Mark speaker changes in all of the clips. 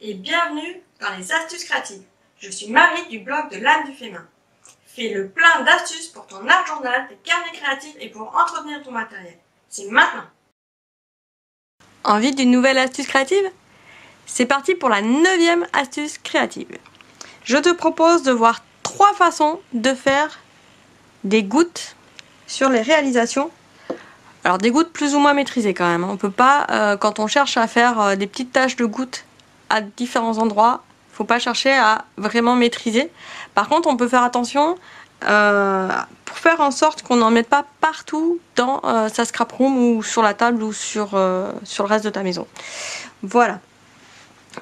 Speaker 1: et bienvenue dans les astuces créatives. Je suis Marie du blog de l'âme du féminin. Fais le plein d'astuces pour ton art journal, tes carnets créatifs et pour entretenir ton matériel. C'est maintenant.
Speaker 2: Envie d'une nouvelle astuce créative? C'est parti pour la 9e astuce créative. Je te propose de voir 3 façons de faire des gouttes sur les réalisations. Alors des gouttes plus ou moins maîtrisées quand même. On peut pas, quand on cherche à faire des petites taches de gouttes à différents endroits, faut pas chercher à vraiment maîtriser. Par contre, on peut faire attention pour faire en sorte qu'on n'en mette pas partout dans sa scrap room ou sur la table ou sur le reste de ta maison. Voilà.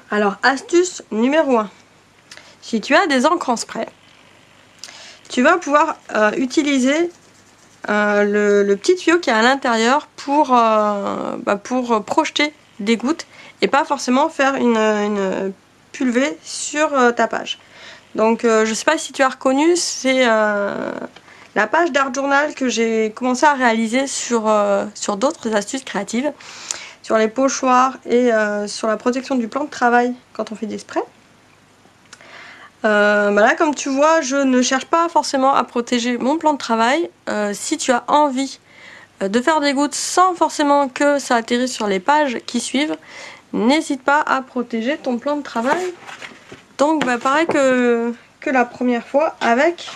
Speaker 2: Alors, astuce numéro 1. Si tu as des encres en spray, tu vas pouvoir utiliser le petit tuyau qui est à l'intérieur pour projeter des gouttes et pas forcément faire une pulvée sur ta page. Donc je sais pas si tu as reconnu, c'est la page d'art journal que j'ai commencé à réaliser sur d'autres astuces créatives, sur les pochoirs et sur la protection du plan de travail quand on fait des sprays. Là, comme tu vois, je ne cherche pas forcément à protéger mon plan de travail. Si tu as envie de faire des gouttes sans forcément que ça atterrisse sur les pages qui suivent, n'hésite pas à protéger ton plan de travail. Donc pareil que la première fois, avec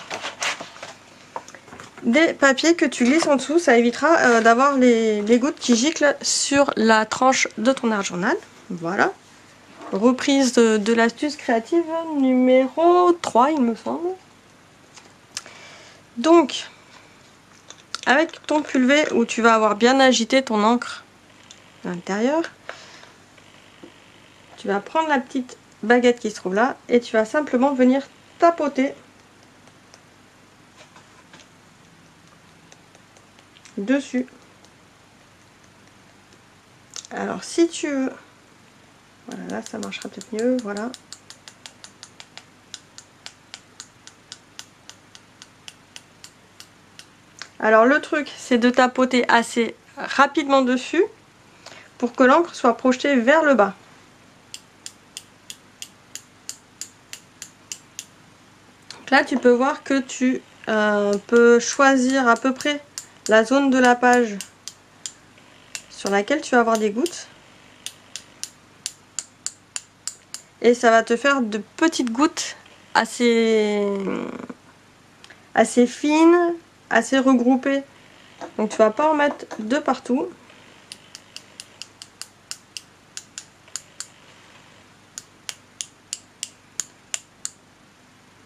Speaker 2: des papiers que tu glisses en dessous, ça évitera d'avoir les gouttes qui giclent sur la tranche de ton art journal. Voilà. Reprise de l'astuce créative numéro 3, il me semble. Donc, avec ton pulvé où tu vas avoir bien agité ton encre à l'intérieur, tu vas prendre la petite baguette qui se trouve là et tu vas simplement venir tapoter dessus. Alors si tu veux, voilà, là ça marchera peut-être mieux, voilà. Alors le truc, c'est de tapoter assez rapidement dessus pour que l'encre soit projetée vers le bas. Donc là tu peux voir que tu peux choisir à peu près la zone de la page sur laquelle tu vas avoir des gouttes. Et ça va te faire de petites gouttes assez fines, assez regroupées. Donc tu vas pas en mettre de partout.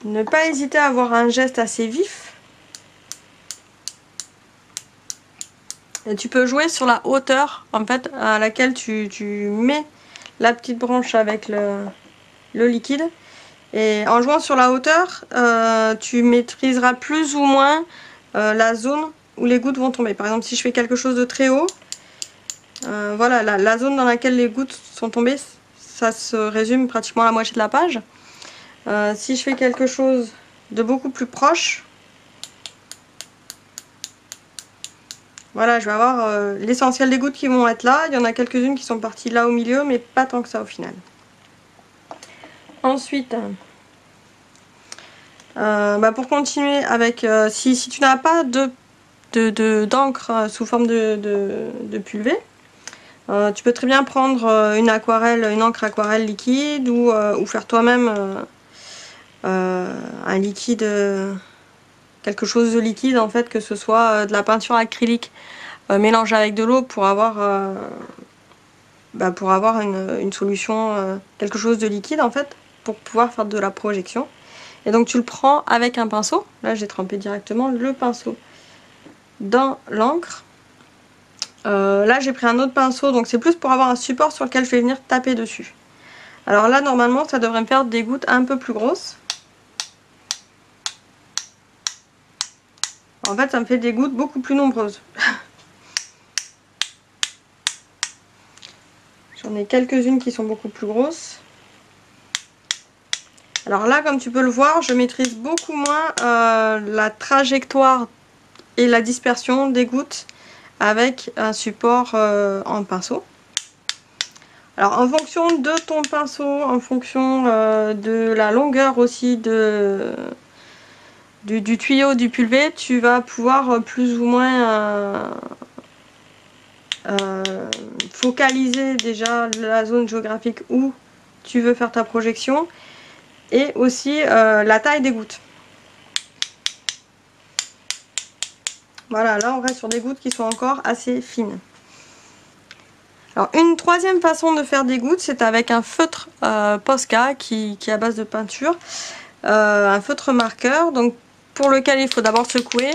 Speaker 2: Ne pas hésiter à avoir un geste assez vif. Et tu peux jouer sur la hauteur en fait à laquelle tu mets la petite branche avec le liquide. Et en jouant sur la hauteur, tu maîtriseras plus ou moins la zone où les gouttes vont tomber. Par exemple, si je fais quelque chose de très haut, voilà, la zone dans laquelle les gouttes sont tombées, ça se résume pratiquement à la moitié de la page. Si je fais quelque chose de beaucoup plus proche, voilà, je vais avoir l'essentiel des gouttes qui vont être là. Il y en a quelques-unes qui sont parties là au milieu, mais pas tant que ça au final. Ensuite, pour continuer avec, si tu n'as pas d'encre sous forme de pulvé, tu peux très bien prendre une encre aquarelle liquide ou faire toi-même un liquide, quelque chose de liquide en fait, que ce soit de la peinture acrylique mélangée avec de l'eau pour avoir une solution, quelque chose de liquide en fait, pour pouvoir faire de la projection. Et donc tu le prends avec un pinceau. Là j'ai trempé directement le pinceau dans l'encre. Là j'ai pris un autre pinceau, donc c'est plus pour avoir un support sur lequel je vais venir taper dessus. Alors là normalement ça devrait me faire des gouttes un peu plus grosses. En fait ça me fait des gouttes beaucoup plus nombreuses. J'en ai quelques-unes qui sont beaucoup plus grosses. Alors là, comme tu peux le voir, je maîtrise beaucoup moins la trajectoire et la dispersion des gouttes avec un support en pinceau. Alors en fonction de ton pinceau, en fonction de la longueur aussi du tuyau du pulvé, tu vas pouvoir plus ou moins focaliser déjà la zone géographique où tu veux faire ta projection et aussi la taille des gouttes. Voilà, là on reste sur des gouttes qui sont encore assez fines. Alors une troisième façon de faire des gouttes, c'est avec un feutre Posca qui est à base de peinture, un feutre marqueur, donc pour lequel il faut d'abord secouer.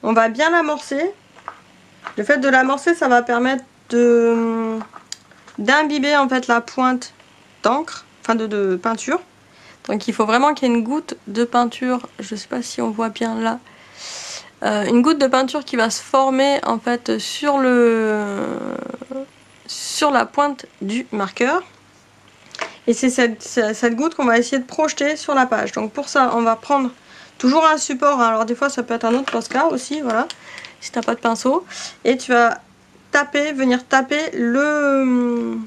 Speaker 2: On va bien l'amorcer. Le fait de l'amorcer, ça va permettre d'imbiber en fait la pointe d'encre, enfin de peinture. Donc il faut vraiment qu'il y ait une goutte de peinture, je ne sais pas si on voit bien là. Une goutte de peinture qui va se former en fait sur la pointe du marqueur, et c'est cette goutte qu'on va essayer de projeter sur la page. Donc pour ça on va prendre toujours un support, hein. Alors des fois ça peut être un autre Posca aussi, voilà, si t'as pas de pinceau, et tu vas venir taper le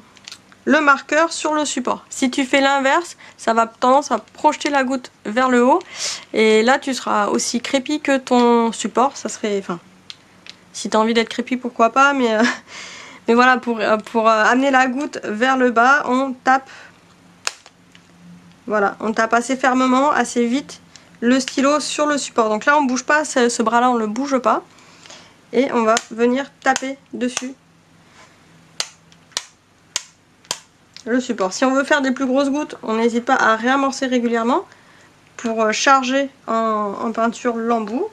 Speaker 2: marqueur sur le support. Si tu fais l'inverse, ça va tendance à projeter la goutte vers le haut, et là tu seras aussi crépi que ton support. Ça serait, enfin, si tu as envie d'être crépi, pourquoi pas, mais voilà, pour amener la goutte vers le bas, on tape, voilà, on tape assez fermement, assez vite le stylo sur le support. Donc là on bouge pas, ce bras là on le bouge pas, et on va venir taper dessus le support. Si on veut faire des plus grosses gouttes, on n'hésite pas à réamorcer régulièrement pour charger en peinture l'embout.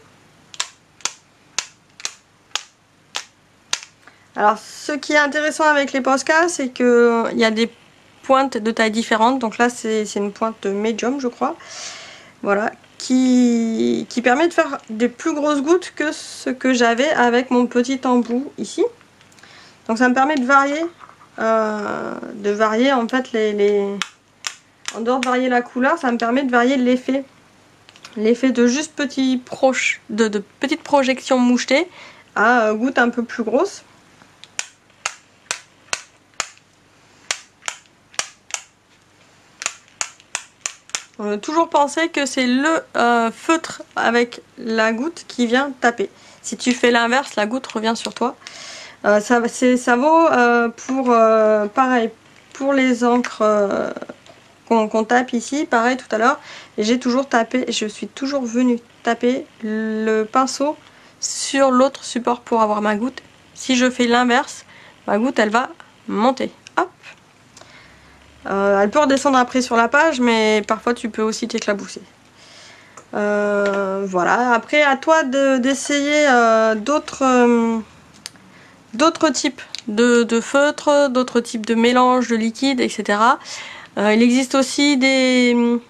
Speaker 2: Alors ce qui est intéressant avec les Posca, c'est qu'il y a des pointes de taille différentes. Donc là c'est une pointe médium, je crois, voilà, qui permet de faire des plus grosses gouttes que ce que j'avais avec mon petit embout ici. Donc ça me permet de varier en fait en dehors de varier la couleur, ça me permet de varier l'effet de juste petites projections mouchetées à gouttes un peu plus grosses. On a toujours pensé que c'est le feutre avec la goutte qui vient taper. Si tu fais l'inverse, la goutte revient sur toi. Ça vaut pareil pour les encres qu'on tape ici, pareil tout à l'heure. J'ai toujours tapé, je suis toujours venue taper le pinceau sur l'autre support pour avoir ma goutte. Si je fais l'inverse, ma goutte elle va monter. Hop. Elle peut redescendre après sur la page, mais parfois tu peux aussi t'éclabousser. Voilà, après à toi d'essayer d'autres types de feutres, d'autres types de mélanges de liquides, etc. Il existe aussi des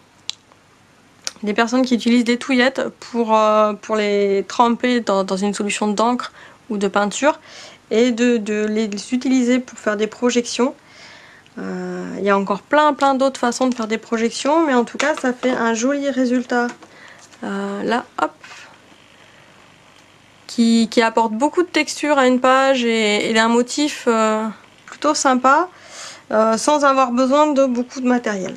Speaker 2: personnes qui utilisent des touillettes pour les tremper dans une solution d'encre ou de peinture et de les utiliser pour faire des projections. Il y a encore plein d'autres façons de faire des projections, mais en tout cas ça fait un joli résultat. Là, hop, qui apporte beaucoup de texture à une page et un motif plutôt sympa, sans avoir besoin de beaucoup de matériel.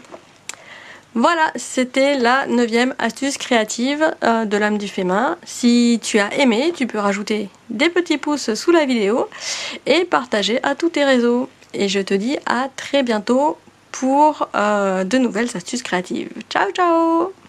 Speaker 2: Voilà, c'était la 9e astuce créative de l'âme du fait main. Si tu as aimé, tu peux rajouter des petits pouces sous la vidéo et partager à tous tes réseaux. Et je te dis à très bientôt pour de nouvelles astuces créatives. Ciao ciao!